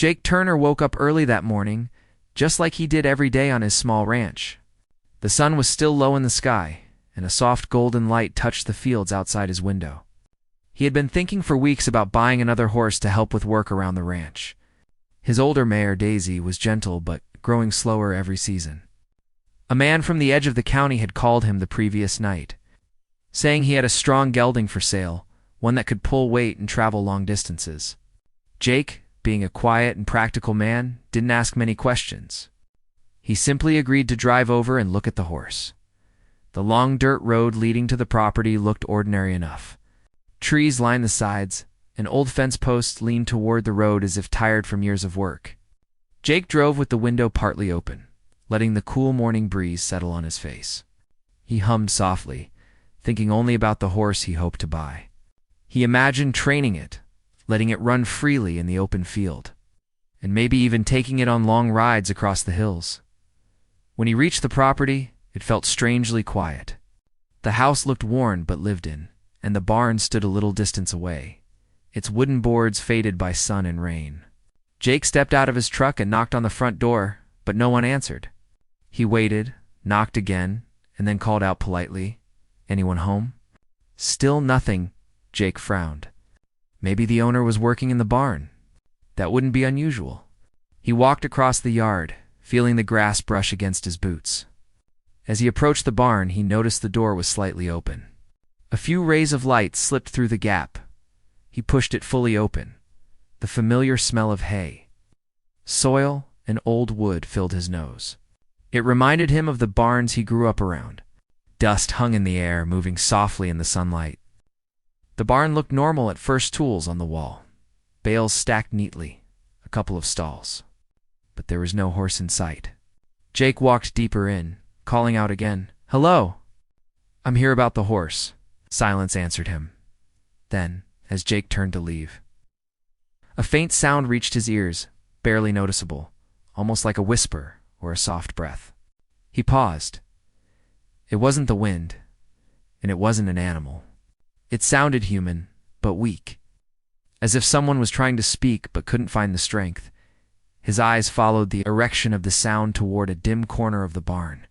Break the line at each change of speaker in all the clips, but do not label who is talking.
Jake Turner woke up early that morning, just like he did every day on his small ranch. The sun was still low in the sky, and a soft golden light touched the fields outside his window. He had been thinking for weeks about buying another horse to help with work around the ranch. His older mare, Daisy, was gentle but growing slower every season. A man from the edge of the county had called him the previous night, saying he had a strong gelding for sale, one that could pull weight and travel long distances. Jake, being a quiet and practical man, didn't ask many questions. He simply agreed to drive over and look at the horse. The long dirt road leading to the property looked ordinary enough. Trees lined the sides, and old fence posts leaned toward the road as if tired from years of work. Jake drove with the window partly open, letting the cool morning breeze settle on his face. He hummed softly, thinking only about the horse he hoped to buy. He imagined training it, letting it run freely in the open field, and maybe even taking it on long rides across the hills. When he reached the property, it felt strangely quiet. The house looked worn but lived in, and the barn stood a little distance away, its wooden boards faded by sun and rain. Jake stepped out of his truck and knocked on the front door, but no one answered. He waited, knocked again, and then called out politely, "Anyone home?" Still nothing. Jake frowned. Maybe the owner was working in the barn. That wouldn't be unusual. He walked across the yard, feeling the grass brush against his boots. As he approached the barn, he noticed the door was slightly open. A few rays of light slipped through the gap. He pushed it fully open. The familiar smell of hay, soil, and old wood filled his nose. It reminded him of the barns he grew up around. Dust hung in the air, moving softly in the sunlight. The barn looked normal at first. Tools on the wall, bales stacked neatly, a couple of stalls. But there was no horse in sight. Jake walked deeper in, calling out again, "Hello!" "I'm here about the horse." Silence answered him. Then, as Jake turned to leave, a faint sound reached his ears, barely noticeable, almost like a whisper or a soft breath. He paused. It wasn't the wind, and it wasn't an animal. It sounded human, but weak, as if someone was trying to speak but couldn't find the strength. His eyes followed the erection of the sound toward a dim corner of the barn.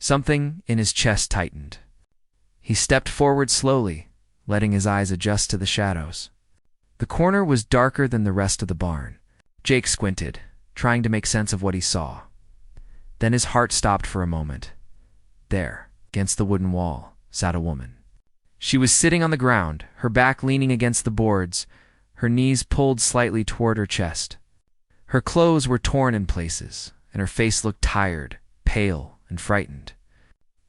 Something in his chest tightened. He stepped forward slowly, letting his eyes adjust to the shadows. The corner was darker than the rest of the barn. Jake squinted, trying to make sense of what he saw. Then his heart stopped for a moment. There, against the wooden wall, sat a woman. She was sitting on the ground, her back leaning against the boards, her knees pulled slightly toward her chest. Her clothes were torn in places, and her face looked tired, pale, and frightened.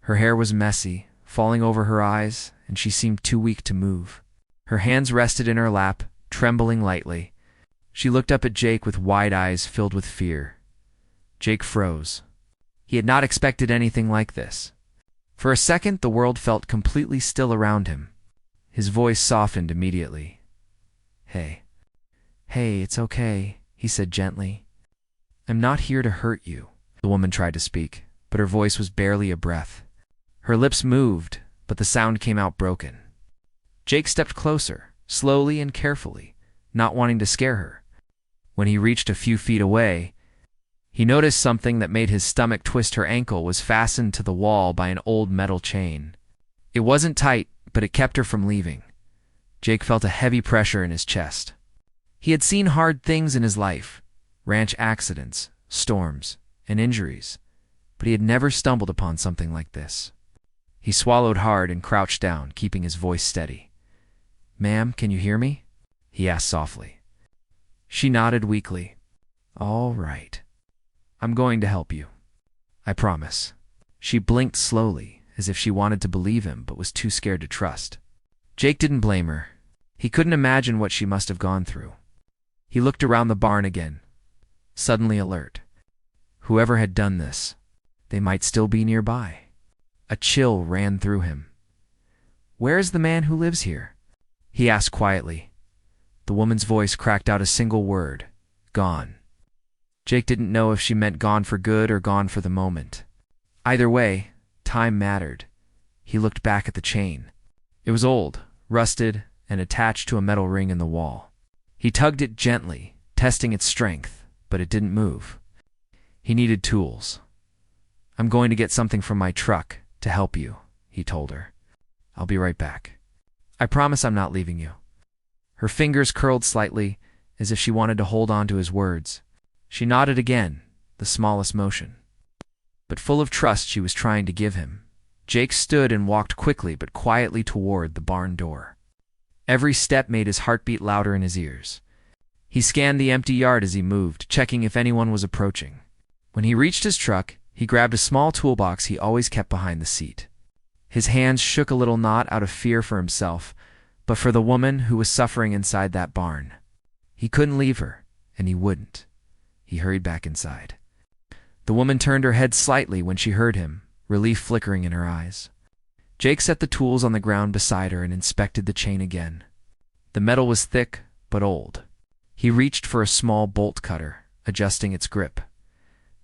Her hair was messy, falling over her eyes, and she seemed too weak to move. Her hands rested in her lap, trembling lightly. She looked up at Jake with wide eyes filled with fear. Jake froze. He had not expected anything like this. For a second, the world felt completely still around him. His voice softened immediately. Hey, it's okay," he said gently. "I'm not here to hurt you." The woman tried to speak, but her voice was barely a breath. Her lips moved, but the sound came out broken. Jake stepped closer, slowly and carefully, not wanting to scare her. When he reached a few feet away, he noticed something that made his stomach twist. Her ankle was fastened to the wall by an old metal chain. It wasn't tight, but it kept her from leaving. Jake felt a heavy pressure in his chest. He had seen hard things in his life, ranch accidents, storms, and injuries, but he had never stumbled upon something like this. He swallowed hard and crouched down, keeping his voice steady. "Ma'am, can you hear me?" he asked softly. She nodded weakly. "All right. I'm going to help you. I promise." She blinked slowly, as if she wanted to believe him but was too scared to trust. Jake didn't blame her. He couldn't imagine what she must have gone through. He looked around the barn again, suddenly alert. Whoever had done this, they might still be nearby. A chill ran through him. "Where is the man who lives here?" he asked quietly. The woman's voice cracked out a single word: "Gone." Jake didn't know if she meant gone for good or gone for the moment. Either way, time mattered. He looked back at the chain. It was old, rusted, and attached to a metal ring in the wall. He tugged it gently, testing its strength, but it didn't move. He needed tools. "I'm going to get something from my truck to help you," he told her. "I'll be right back. I promise I'm not leaving you." Her fingers curled slightly, as if she wanted to hold on to his words. She nodded again, the smallest motion. But full of trust she was trying to give him, Jake stood and walked quickly but quietly toward the barn door. Every step made his heartbeat louder in his ears. He scanned the empty yard as he moved, checking if anyone was approaching. When he reached his truck, he grabbed a small toolbox he always kept behind the seat. His hands shook a little, not out of fear for himself, but for the woman who was suffering inside that barn. He couldn't leave her, and he wouldn't. He hurried back inside. The woman turned her head slightly when she heard him, relief flickering in her eyes. Jake set the tools on the ground beside her and inspected the chain again. The metal was thick, but old. He reached for a small bolt cutter, adjusting its grip.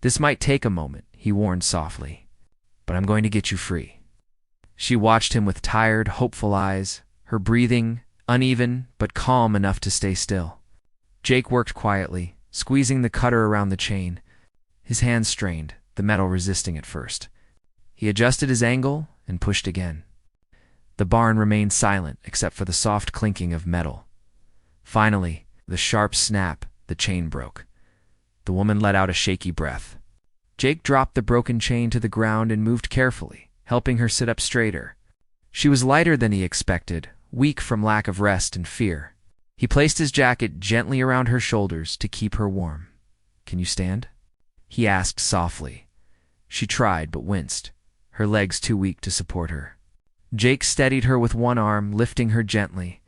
"This might take a moment," he warned softly, "but I'm going to get you free." She watched him with tired, hopeful eyes, her breathing uneven but calm enough to stay still. Jake worked quietly, squeezing the cutter around the chain. His hands strained, the metal resisting at first. He adjusted his angle and pushed again. The barn remained silent except for the soft clinking of metal. Finally, the sharp snap, the chain broke. The woman let out a shaky breath. Jake dropped the broken chain to the ground and moved carefully, helping her sit up straighter. She was lighter than he expected, weak from lack of rest and fear. He placed his jacket gently around her shoulders to keep her warm. "Can you stand?" he asked softly. She tried but winced, her legs too weak to support her. Jake steadied her with one arm, lifting her gently.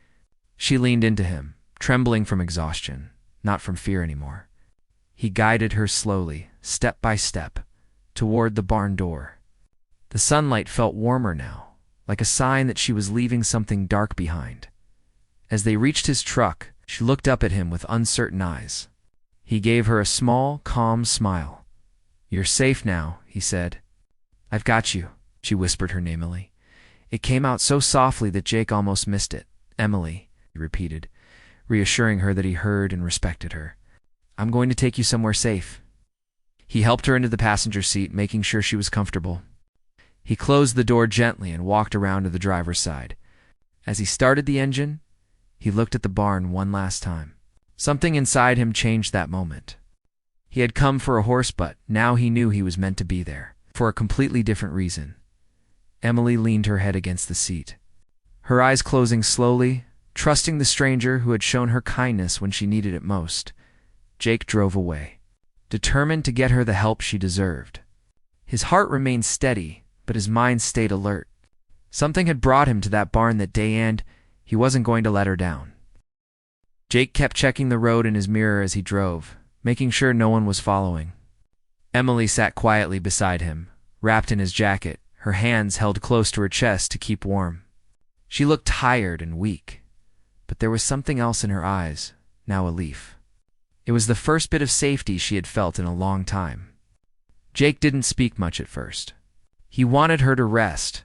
She leaned into him, trembling from exhaustion, not from fear anymore. He guided her slowly, step by step, toward the barn door. The sunlight felt warmer now, like a sign that she was leaving something dark behind. As they reached his truck, she looked up at him with uncertain eyes. He gave her a small, calm smile. "You're safe now," he said. "I've got you," she whispered her name, Emily. It came out so softly that Jake almost missed it. "Emily," he repeated, reassuring her that he heard and respected her. "I'm going to take you somewhere safe." He helped her into the passenger seat, making sure she was comfortable. He closed the door gently and walked around to the driver's side. As he started the engine, he looked at the barn one last time. Something inside him changed that moment. He had come for a horse, but now he knew he was meant to be there, for a completely different reason. Emily leaned her head against the seat, her eyes closing slowly, trusting the stranger who had shown her kindness when she needed it most. Jake drove away, determined to get her the help she deserved. His heart remained steady, but his mind stayed alert. Something had brought him to that barn that day, and he wasn't going to let her down. Jake kept checking the road in his mirror as he drove, making sure no one was following. Emily sat quietly beside him, wrapped in his jacket, her hands held close to her chest to keep warm. She looked tired and weak, but there was something else in her eyes, now a leaf. It was the first bit of safety she had felt in a long time. Jake didn't speak much at first. He wanted her to rest,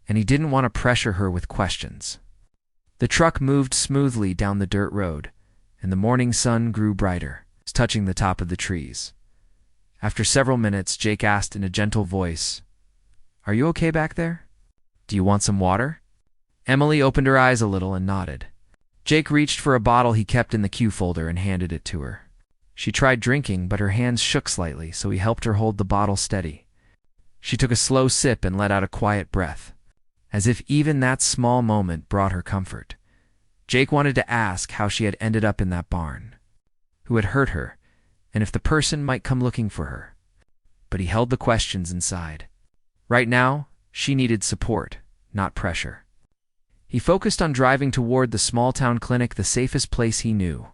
and he didn't want to pressure her with questions. The truck moved smoothly down the dirt road, and the morning sun grew brighter, touching the top of the trees. After several minutes, Jake asked in a gentle voice, "Are you okay back there? Do you want some water?" Emily opened her eyes a little and nodded. Jake reached for a bottle he kept in the cue folder and handed it to her. She tried drinking, but her hands shook slightly, so he helped her hold the bottle steady. She took a slow sip and let out a quiet breath, as if even that small moment brought her comfort. Jake wanted to ask how she had ended up in that barn, who had hurt her, and if the person might come looking for her. But he held the questions inside. Right now, she needed support, not pressure. He focused on driving toward the small-town clinic, the safest place he knew.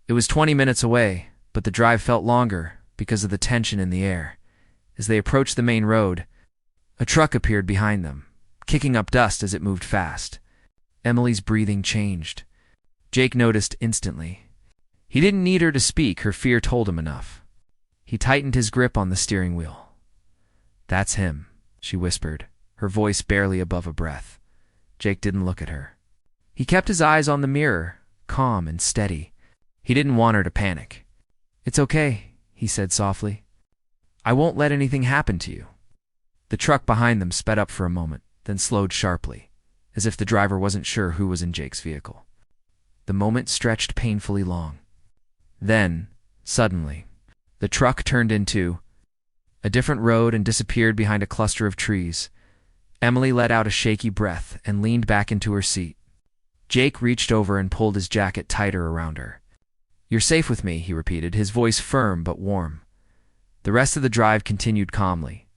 It was 20 minutes away, but the drive felt longer because of the tension in the air. As they approached the main road, a truck appeared behind them, kicking up dust as it moved fast. Emily's breathing changed. Jake noticed instantly. He didn't need her to speak, her fear told him enough. He tightened his grip on the steering wheel. "That's him," she whispered, her voice barely above a breath. Jake didn't look at her. He kept his eyes on the mirror, calm and steady. He didn't want her to panic. "It's okay," he said softly. I won't let anything happen to you. The truck behind them sped up for a moment, then slowed sharply, as if the driver wasn't sure who was in Jake's vehicle. The moment stretched painfully long. Then, suddenly, the truck turned into a different road and disappeared behind a cluster of trees. Emily let out a shaky breath and leaned back into her seat. Jake reached over and pulled his jacket tighter around her. You're safe with me, he repeated, his voice firm but warm. The rest of the drive continued calmly.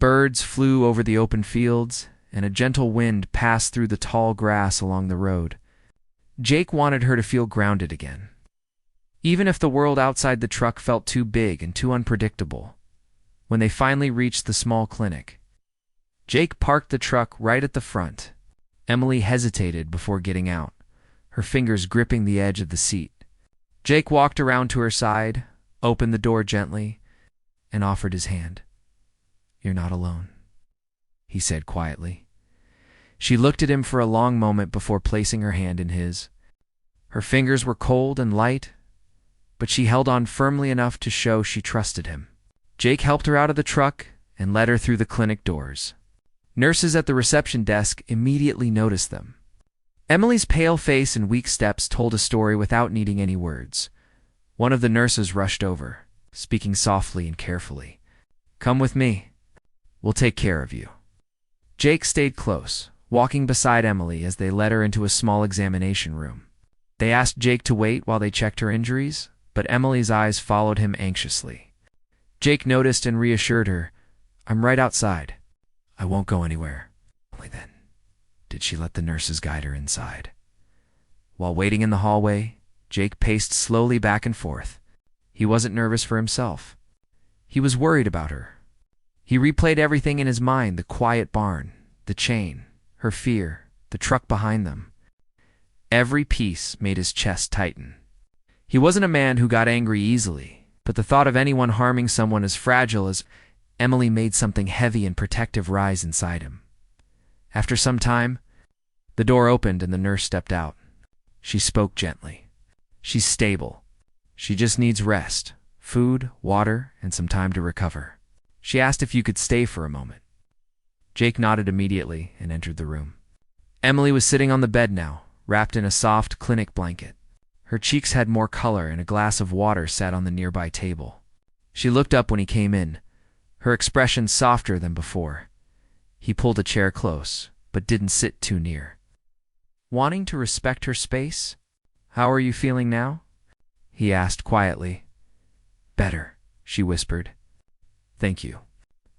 Birds flew over the open fields, and a gentle wind passed through the tall grass along the road. Jake wanted her to feel grounded again, even if the world outside the truck felt too big and too unpredictable. When they finally reached the small clinic, Jake parked the truck right at the front. Emily hesitated before getting out, her fingers gripping the edge of the seat. Jake walked around to her side, opened the door gently, and offered his hand. You're not alone, he said quietly. She looked at him for a long moment before placing her hand in his. Her fingers were cold and light, but she held on firmly enough to show she trusted him. Jake helped her out of the truck and led her through the clinic doors. Nurses at the reception desk immediately noticed them. Emily's pale face and weak steps told a story without needing any words. One of the nurses rushed over, speaking softly and carefully. Come with me. We'll take care of you. Jake stayed close, walking beside Emily as they led her into a small examination room. They asked Jake to wait while they checked her injuries, but Emily's eyes followed him anxiously. Jake noticed and reassured her, I'm right outside. I won't go anywhere. Only then did she let the nurses guide her inside. While waiting in the hallway, Jake paced slowly back and forth. He wasn't nervous for himself. He was worried about her. He replayed everything in his mind, the quiet barn, the chain, her fear, the truck behind them. Every piece made his chest tighten. He wasn't a man who got angry easily, but the thought of anyone harming someone as fragile as Emily made something heavy and protective rise inside him. After some time, the door opened and the nurse stepped out. She spoke gently. She's stable. She just needs rest, food, water, and some time to recover. She asked if you could stay for a moment. Jake nodded immediately and entered the room. Emily was sitting on the bed now, wrapped in a soft clinic blanket. Her cheeks had more color and a glass of water sat on the nearby table. She looked up when he came in, her expression softer than before. He pulled a chair close, but didn't sit too near. Wanting to respect her space, how are you feeling now? He asked quietly. Better, she whispered. Thank you.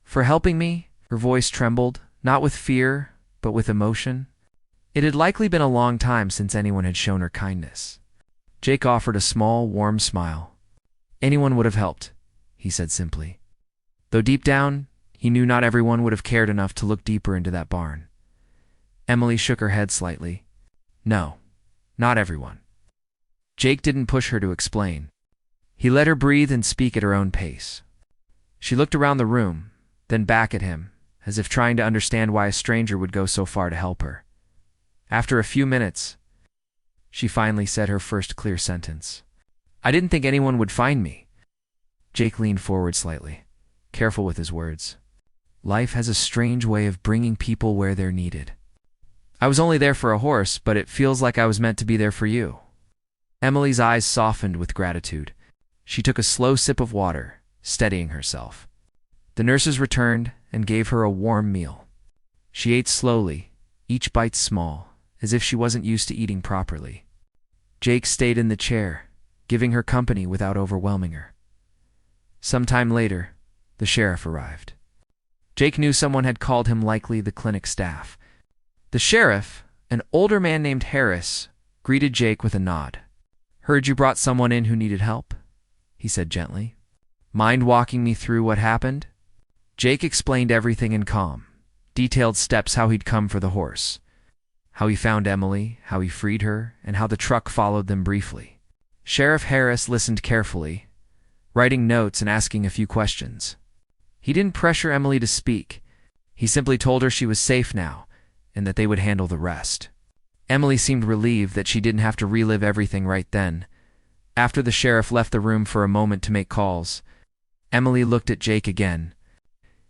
For helping me, her voice trembled, not with fear, but with emotion. It had likely been a long time since anyone had shown her kindness. Jake offered a small, warm smile. Anyone would have helped, he said simply. Though deep down, he knew not everyone would have cared enough to look deeper into that barn. Emily shook her head slightly. No, not everyone. Jake didn't push her to explain. He let her breathe and speak at her own pace. She looked around the room, then back at him, as if trying to understand why a stranger would go so far to help her. After a few minutes, she finally said her first clear sentence. I didn't think anyone would find me. Jake leaned forward slightly, careful with his words. Life has a strange way of bringing people where they're needed. I was only there for a horse, but it feels like I was meant to be there for you. Emily's eyes softened with gratitude. She took a slow sip of water, steadying herself. The nurses returned and gave her a warm meal. She ate slowly, each bite small, as if she wasn't used to eating properly. Jake stayed in the chair, giving her company without overwhelming her. Some time later, the sheriff arrived. Jake knew someone had called him, likely the clinic staff. The sheriff, an older man named Harris, greeted Jake with a nod. Heard you brought someone in who needed help, he said gently. Mind walking me through what happened? Jake explained everything in calm, detailed steps how he'd come for the horse, how he found Emily, how he freed her, and how the truck followed them briefly. Sheriff Harris listened carefully, writing notes and asking a few questions. He didn't pressure Emily to speak. He simply told her she was safe now, and that they would handle the rest. Emily seemed relieved that she didn't have to relive everything right then. After the sheriff left the room for a moment to make calls, Emily looked at Jake again.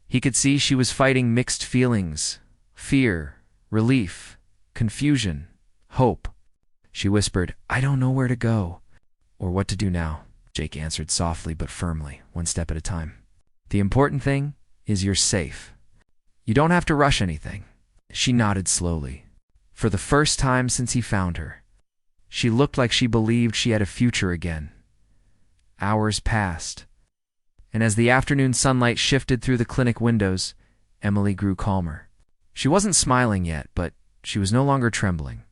He could see she was fighting mixed feelings: fear, relief, confusion, hope. She whispered, "I don't know where to go or what to do now." Jake answered softly but firmly, one step at a time. "The important thing is you're safe. You don't have to rush anything." She nodded slowly. For the first time since he found her, she looked like she believed she had a future again. Hours passed, and as the afternoon sunlight shifted through the clinic windows, Emily grew calmer. She wasn't smiling yet, but she was no longer trembling.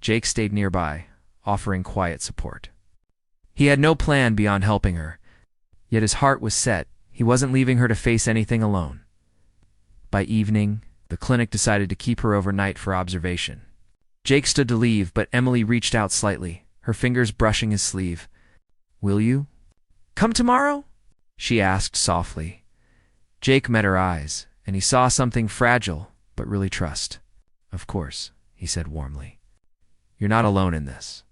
Jake stayed nearby, offering quiet support. He had no plan beyond helping her, yet his heart was set. He wasn't leaving her to face anything alone. By evening, the clinic decided to keep her overnight for observation. Jake stood to leave, but Emily reached out slightly, her fingers brushing his sleeve. "Will you come tomorrow?" she asked softly. Jake met her eyes, and he saw something fragile, but really trust. "Of course," he said warmly. "You're not alone in this."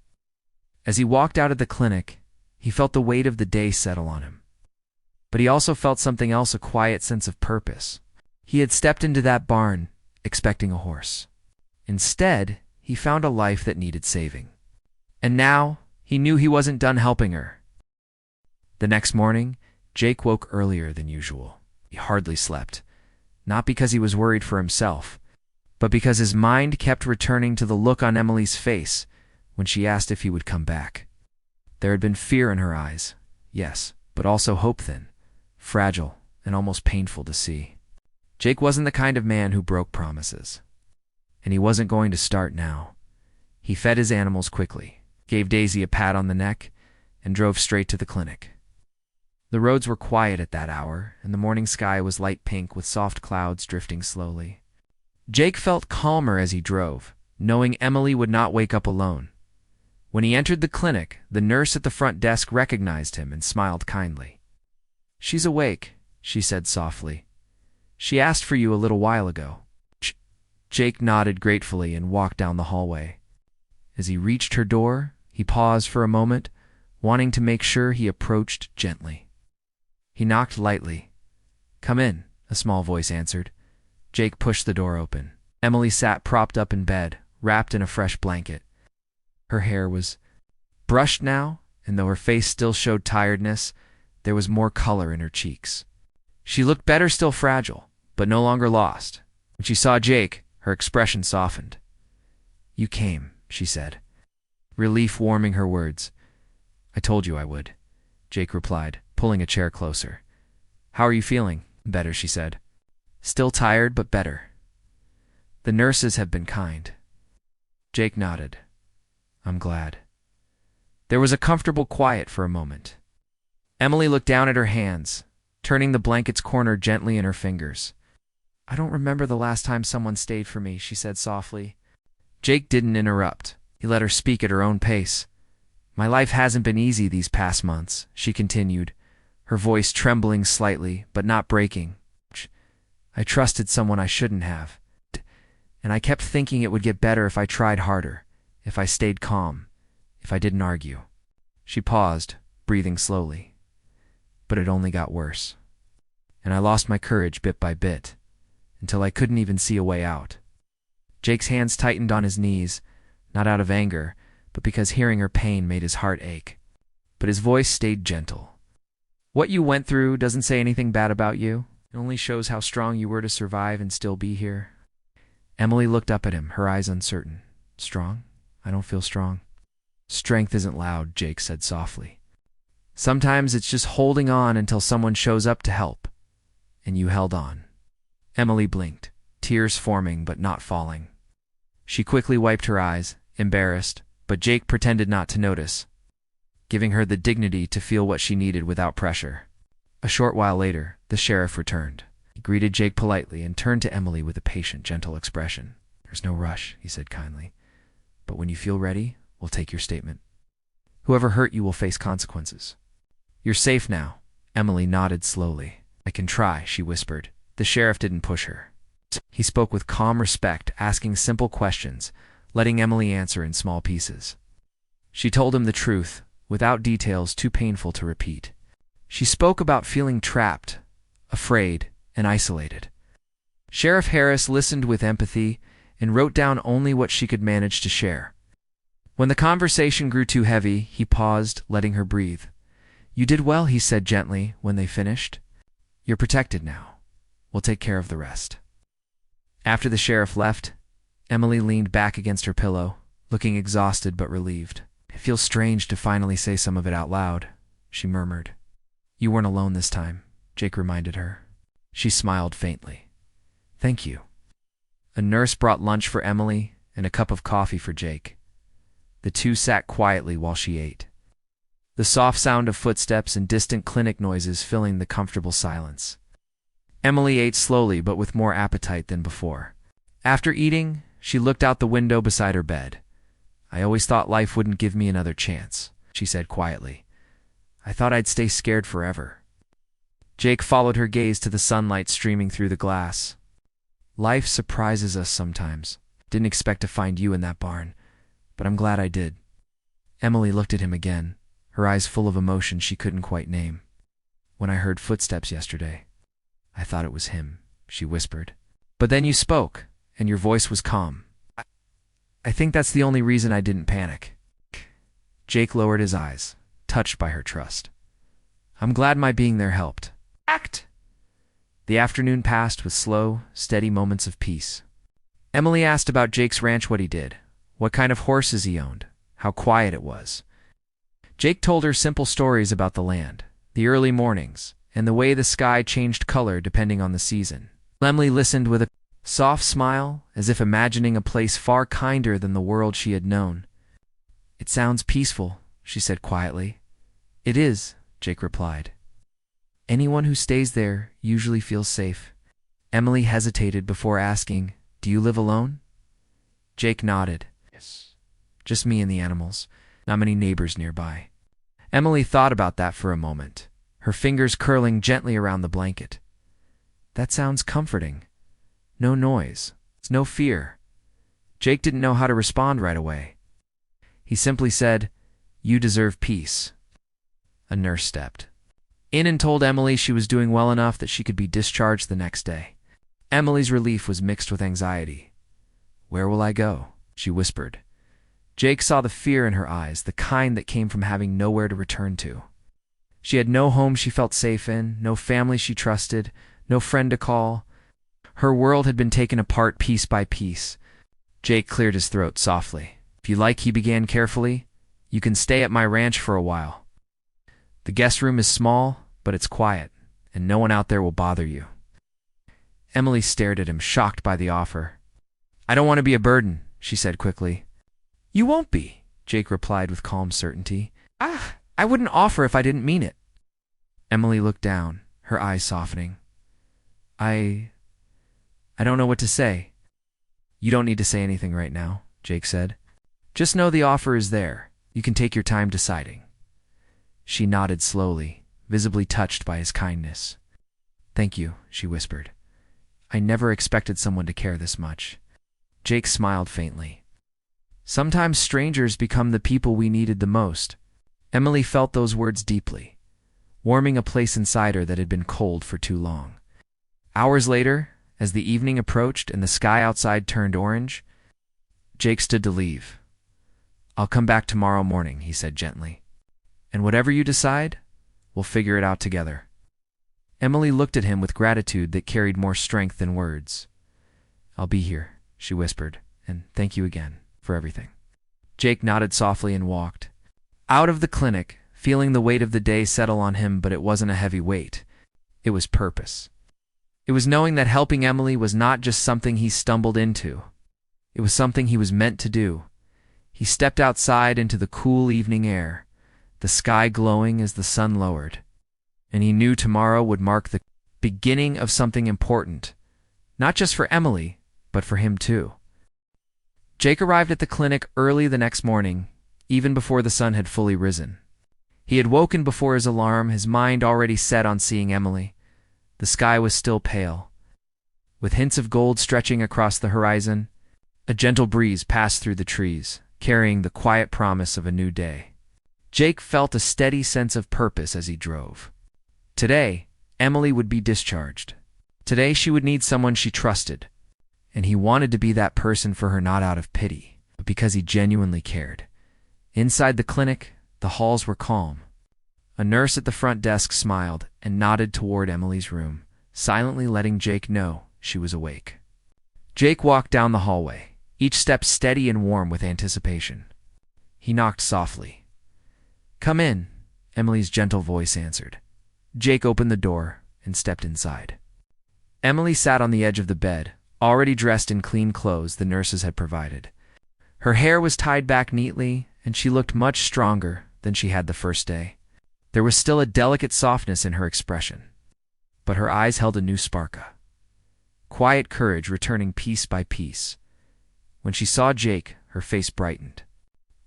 As he walked out of the clinic, he felt the weight of the day settle on him. But he also felt something else, a quiet sense of purpose. He had stepped into that barn, expecting a horse. Instead, he found a life that needed saving. And now, he knew he wasn't done helping her. The next morning, Jake woke earlier than usual. He hardly slept, not because he was worried for himself, but because his mind kept returning to the look on Emily's face when she asked if he would come back. There had been fear in her eyes, yes, but also hope then, fragile and almost painful to see. Jake wasn't the kind of man who broke promises, and he wasn't going to start now. He fed his animals quickly, gave Daisy a pat on the neck, and drove straight to the clinic. The roads were quiet at that hour, and the morning sky was light pink with soft clouds drifting slowly. Jake felt calmer as he drove, knowing Emily would not wake up alone. When he entered the clinic, the nurse at the front desk recognized him and smiled kindly. "She's awake," she said softly. "She asked for you a little while ago." Jake nodded gratefully and walked down the hallway. As he reached her door, he paused for a moment, wanting to make sure he approached gently. He knocked lightly. "Come in," a small voice answered. Jake pushed the door open. Emily sat propped up in bed, wrapped in a fresh blanket. Her hair was brushed now, and though her face still showed tiredness, there was more color in her cheeks. She looked better, still fragile, but no longer lost. When she saw Jake, her expression softened. "You came," she said, relief warming her words. "I told you I would," Jake replied, pulling a chair closer. "How are you feeling?" "Better," she said. "Still tired, but better. The nurses have been kind." Jake nodded. "I'm glad." There was a comfortable quiet for a moment. Emily looked down at her hands, turning the blanket's corner gently in her fingers. "I don't remember the last time someone stayed for me," she said softly. Jake didn't interrupt. He let her speak at her own pace. "My life hasn't been easy these past months," she continued, her voice trembling slightly, but not breaking. "I trusted someone I shouldn't have, and I kept thinking it would get better if I tried harder, if I stayed calm, if I didn't argue." She paused, breathing slowly. "But it only got worse. And I lost my courage bit by bit, until I couldn't even see a way out." Jake's hands tightened on his knees, not out of anger, but because hearing her pain made his heart ache. But his voice stayed gentle. "What you went through doesn't say anything bad about you. It only shows how strong you were to survive and still be here." Emily looked up at him, her eyes uncertain. "Strong? I don't feel strong." "Strength isn't loud," Jake said softly. "Sometimes it's just holding on until someone shows up to help." And you held on. Emily blinked, tears forming but not falling. She quickly wiped her eyes, embarrassed, but Jake pretended not to notice, giving her the dignity to feel what she needed without pressure. A short while later, the sheriff returned. He greeted Jake politely and turned to Emily with a patient, gentle expression. "There's no rush," he said kindly. "But when you feel ready, we'll take your statement. Whoever hurt you will face consequences. You're safe now." Emily nodded slowly. "I can try," she whispered. The sheriff didn't push her. He spoke with calm respect, asking simple questions, letting Emily answer in small pieces. She told him the truth, without details too painful to repeat. She spoke about feeling trapped, afraid, and isolated. Sheriff Harris listened with empathy and wrote down only what she could manage to share. When the conversation grew too heavy, he paused, letting her breathe. "You did well," he said gently when they finished. "You're protected now. We'll take care of the rest." After the sheriff left, Emily leaned back against her pillow, looking exhausted but relieved. "It feels strange to finally say some of it out loud," she murmured. "You weren't alone this time," Jake reminded her. She smiled faintly. "Thank you." A nurse brought lunch for Emily and a cup of coffee for Jake. The two sat quietly while she ate, the soft sound of footsteps and distant clinic noises filling the comfortable silence. Emily ate slowly but with more appetite than before. After eating, she looked out the window beside her bed. "I always thought life wouldn't give me another chance," she said quietly. "I thought I'd stay scared forever." Jake followed her gaze to the sunlight streaming through the glass. "Life surprises us sometimes. Didn't expect to find you in that barn, but I'm glad I did." Emily looked at him again, her eyes full of emotion she couldn't quite name. "When I heard footsteps yesterday, I thought it was him," she whispered. "But then you spoke, and your voice was calm. I think that's the only reason I didn't panic." Jake lowered his eyes, touched by her trust. "I'm glad my being there helped." The afternoon passed with slow, steady moments of peace. Emily asked about Jake's ranch, what he did, what kind of horses he owned, how quiet it was. Jake told her simple stories about the land, the early mornings, and the way the sky changed color depending on the season. Emily listened with a soft smile, as if imagining a place far kinder than the world she had known. "It sounds peaceful," she said quietly. "It is," Jake replied. "Anyone who stays there usually feels safe." Emily hesitated before asking, "Do you live alone?" Jake nodded. "Yes. Just me and the animals. Not many neighbors nearby." Emily thought about that for a moment, her fingers curling gently around the blanket. "That sounds comforting. No noise. No fear." Jake didn't know how to respond right away. He simply said, "You deserve peace." A nurse stepped in and told Emily she was doing well enough that she could be discharged the next day. Emily's relief was mixed with anxiety. "Where will I go?" she whispered. Jake saw the fear in her eyes, the kind that came from having nowhere to return to. She had no home she felt safe in, no family she trusted, no friend to call. Her world had been taken apart piece by piece. Jake cleared his throat softly. "If you like," he began carefully, "you can stay at my ranch for a while. The guest room is small, but it's quiet, and no one out there will bother you." Emily stared at him, shocked by the offer. "I don't want to be a burden," she said quickly. "You won't be," Jake replied with calm certainty. I wouldn't offer if I didn't mean it." Emily looked down, her eyes softening. I don't know what to say." "You don't need to say anything right now," Jake said. "Just know the offer is there. You can take your time deciding." She nodded slowly, visibly touched by his kindness. "Thank you," she whispered. "I never expected someone to care this much." Jake smiled faintly. Sometimes strangers become the people we needed the most. Emily felt those words deeply, warming a place inside her that had been cold for too long. Hours later, as the evening approached and the sky outside turned orange, Jake stood to leave. "I'll come back tomorrow morning," he said gently. "And whatever you decide, we'll figure it out together." Emily looked at him with gratitude that carried more strength than words. "I'll be here," she whispered, "and thank you again for everything." Jake nodded softly and walked out of the clinic, feeling the weight of the day settle on him, but it wasn't a heavy weight. It was purpose. It was knowing that helping Emily was not just something he stumbled into. It was something he was meant to do. He stepped outside into the cool evening air, the sky glowing as the sun lowered, and he knew tomorrow would mark the beginning of something important, not just for Emily, but for him too. Jake arrived at the clinic early the next morning, even before the sun had fully risen. He had woken before his alarm, his mind already set on seeing Emily. The sky was still pale, with hints of gold stretching across the horizon. A gentle breeze passed through the trees, carrying the quiet promise of a new day. Jake felt a steady sense of purpose as he drove. Today, Emily would be discharged. Today she would need someone she trusted, and he wanted to be that person for her, not out of pity, but because he genuinely cared. Inside the clinic, the halls were calm. A nurse at the front desk smiled and nodded toward Emily's room, silently letting Jake know she was awake. Jake walked down the hallway, each step steady and warm with anticipation. He knocked softly. "Come in," Emily's gentle voice answered. Jake opened the door and stepped inside. Emily sat on the edge of the bed, already dressed in clean clothes the nurses had provided. Her hair was tied back neatly, and she looked much stronger than she had the first day. There was still a delicate softness in her expression, but her eyes held a new spark. Quiet courage returning piece by piece. When she saw Jake, her face brightened.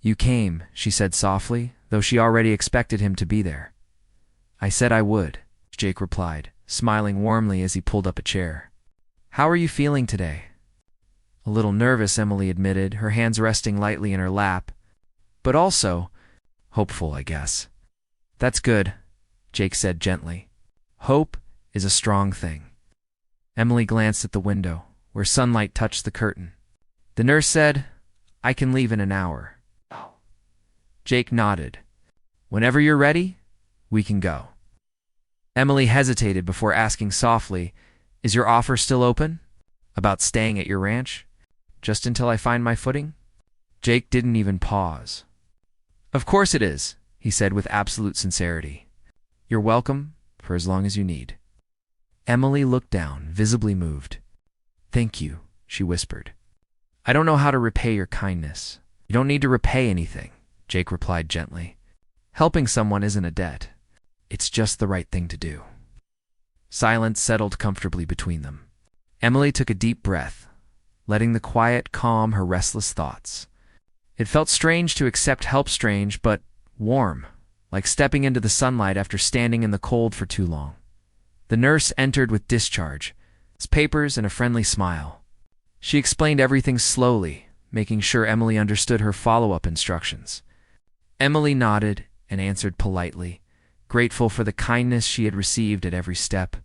"You came," she said softly, though she already expected him to be there. "I said I would," Jake replied, smiling warmly as he pulled up a chair. "How are you feeling today?" "A little nervous," Emily admitted, her hands resting lightly in her lap. "But also hopeful, I guess." "That's good," Jake said gently. "Hope is a strong thing." Emily glanced at the window, where sunlight touched the curtain. "The nurse said I can leave in an hour." Jake nodded. "Whenever you're ready, we can go." Emily hesitated before asking softly, "Is your offer still open? About staying at your ranch? Just until I find my footing?" Jake didn't even pause. "Of course it is," he said with absolute sincerity. "You're welcome for as long as you need." Emily looked down, visibly moved. "Thank you," she whispered. "I don't know how to repay your kindness." "You don't need to repay anything," Jake replied gently. "Helping someone isn't a debt. It's just the right thing to do." Silence settled comfortably between them. Emily took a deep breath, letting the quiet calm her restless thoughts. It felt strange to accept help, strange but warm, like stepping into the sunlight after standing in the cold for too long. The nurse entered with discharge, papers and a friendly smile. She explained everything slowly, making sure Emily understood her follow-up instructions. Emily nodded and answered politely, grateful for the kindness she had received at every step.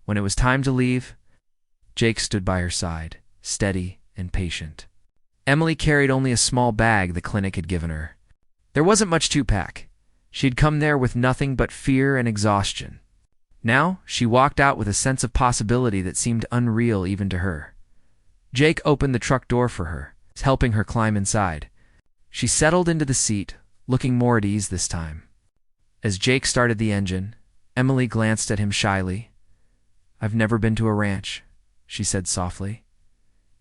When it was time to leave, Jake stood by her side, steady and patient. Emily carried only a small bag the clinic had given her. There wasn't much to pack. She'd come there with nothing but fear and exhaustion. Now, she walked out with a sense of possibility that seemed unreal even to her. Jake opened the truck door for her, helping her climb inside. She settled into the seat, looking more at ease this time. As Jake started the engine, Emily glanced at him shyly. "I've never been to a ranch," she said softly.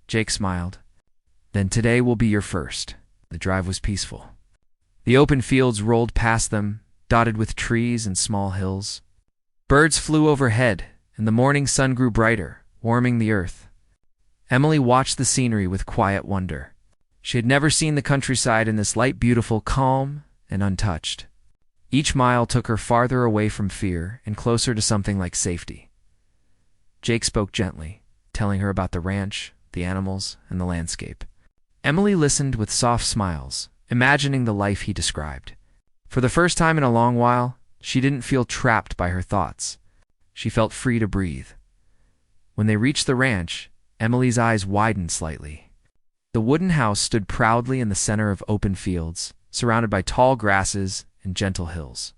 Jake smiled. "Then today will be your first." The drive was peaceful. The open fields rolled past them, dotted with trees and small hills. Birds flew overhead, and the morning sun grew brighter, warming the earth. Emily watched the scenery with quiet wonder. She had never seen the countryside in this light, beautiful, calm, and untouched. Each mile took her farther away from fear and closer to something like safety. Jake spoke gently, telling her about the ranch, the animals, and the landscape. Emily listened with soft smiles, imagining the life he described. For the first time in a long while, she didn't feel trapped by her thoughts. She felt free to breathe. When they reached the ranch, Emily's eyes widened slightly. The wooden house stood proudly in the center of open fields, surrounded by tall grasses and gentle hills.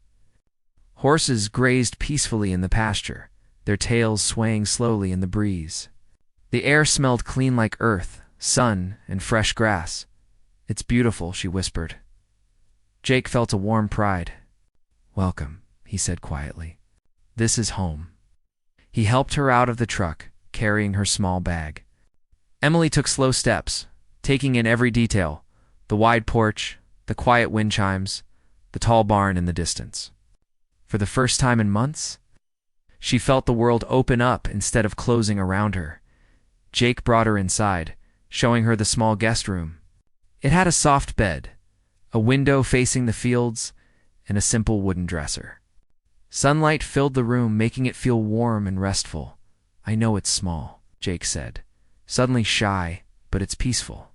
Horses grazed peacefully in the pasture, their tails swaying slowly in the breeze. The air smelled clean like earth, sun, and fresh grass. "It's beautiful," she whispered. Jake felt a warm pride. "Welcome," he said quietly. "This is home." He helped her out of the truck, carrying her small bag. Emily took slow steps, taking in every detail: the wide porch, the quiet wind chimes, the tall barn in the distance. For the first time in months, she felt the world open up instead of closing around her. Jake brought her inside, showing her the small guest room. It had a soft bed, a window facing the fields, and a simple wooden dresser. Sunlight filled the room, making it feel warm and restful. "I know it's small," Jake said, suddenly shy, "but it's peaceful.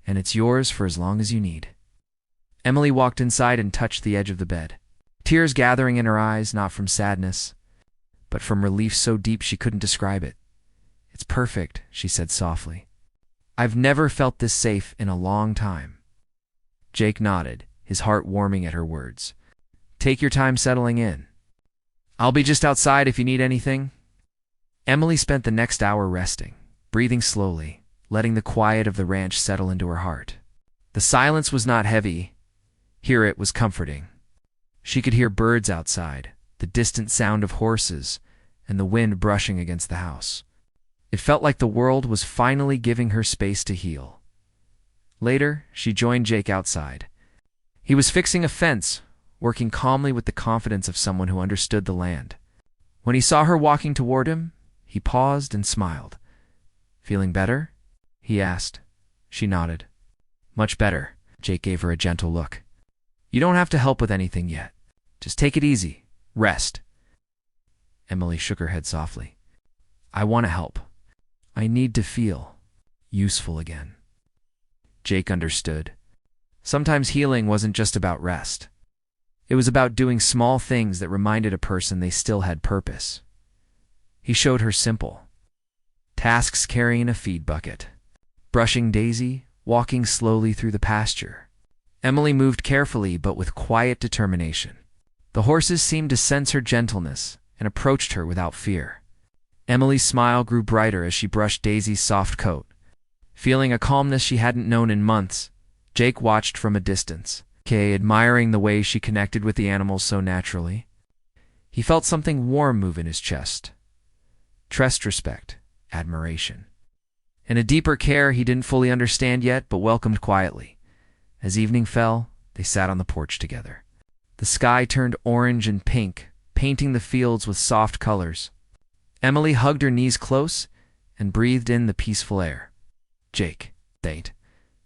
And it's yours for as long as you need." Emily walked inside and touched the edge of the bed. tears gathering in her eyes, not from sadness, but from relief so deep she couldn't describe it. "It's perfect," she said softly. "I've never felt this safe in a long time." Jake nodded, his heart warming at her words. "Take your time settling in. I'll be just outside if you need anything." Emily spent the next hour resting, breathing slowly, letting the quiet of the ranch settle into her heart. The silence was not heavy. Here it was comforting. She could hear birds outside, the distant sound of horses, and the wind brushing against the house. It felt like the world was finally giving her space to heal. Later, she joined Jake outside. He was fixing a fence, working calmly with the confidence of someone who understood the land. When he saw her walking toward him, he paused and smiled. "Feeling better?" he asked. She nodded. "Much better." Jake gave her a gentle look. "You don't have to help with anything yet. Just take it easy. Rest." Emily shook her head softly. "I want to help. I need to feel useful again." Jake understood. Sometimes healing wasn't just about rest. It was about doing small things that reminded a person they still had purpose. He showed her simple tasks: carrying a feed bucket, brushing Daisy, walking slowly through the pasture. Emily moved carefully but with quiet determination. The horses seemed to sense her gentleness and approached her without fear. Emily's smile grew brighter as she brushed Daisy's soft coat. Feeling a calmness she hadn't known in months, Jake watched from a distance, admiring the way she connected with the animals so naturally. He felt something warm move in his chest. Trust, respect, admiration, and a deeper care he didn't fully understand yet but welcomed quietly. As evening fell, they sat on the porch together. The sky turned orange and pink, painting the fields with soft colors. Emily hugged her knees close and breathed in the peaceful air. "Jake,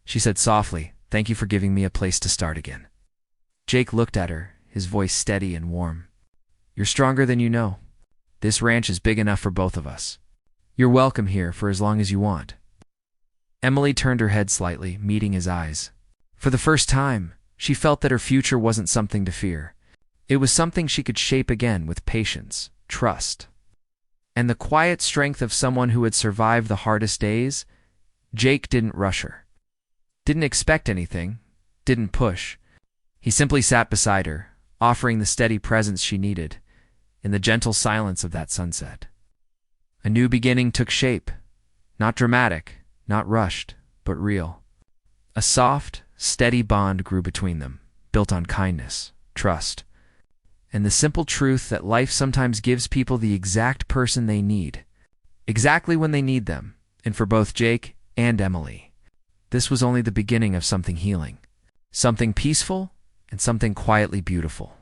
she said softly, "thank you for giving me a place to start again." Jake looked at her, his voice steady and warm. "You're stronger than you know. This ranch is big enough for both of us. You're welcome here for as long as you want." Emily turned her head slightly, meeting his eyes. For the first time, she felt that her future wasn't something to fear. It was something she could shape again with patience, trust, and the quiet strength of someone who had survived the hardest days. Jake didn't rush her, didn't expect anything, didn't push. He simply sat beside her, offering the steady presence she needed, in the gentle silence of that sunset. A new beginning took shape, not dramatic, not rushed, but real. A soft, steady bond grew between them, built on kindness, trust, and the simple truth that life sometimes gives people the exact person they need, exactly when they need them. And for both Jake and Emily, this was only the beginning of something healing, something peaceful, and something quietly beautiful.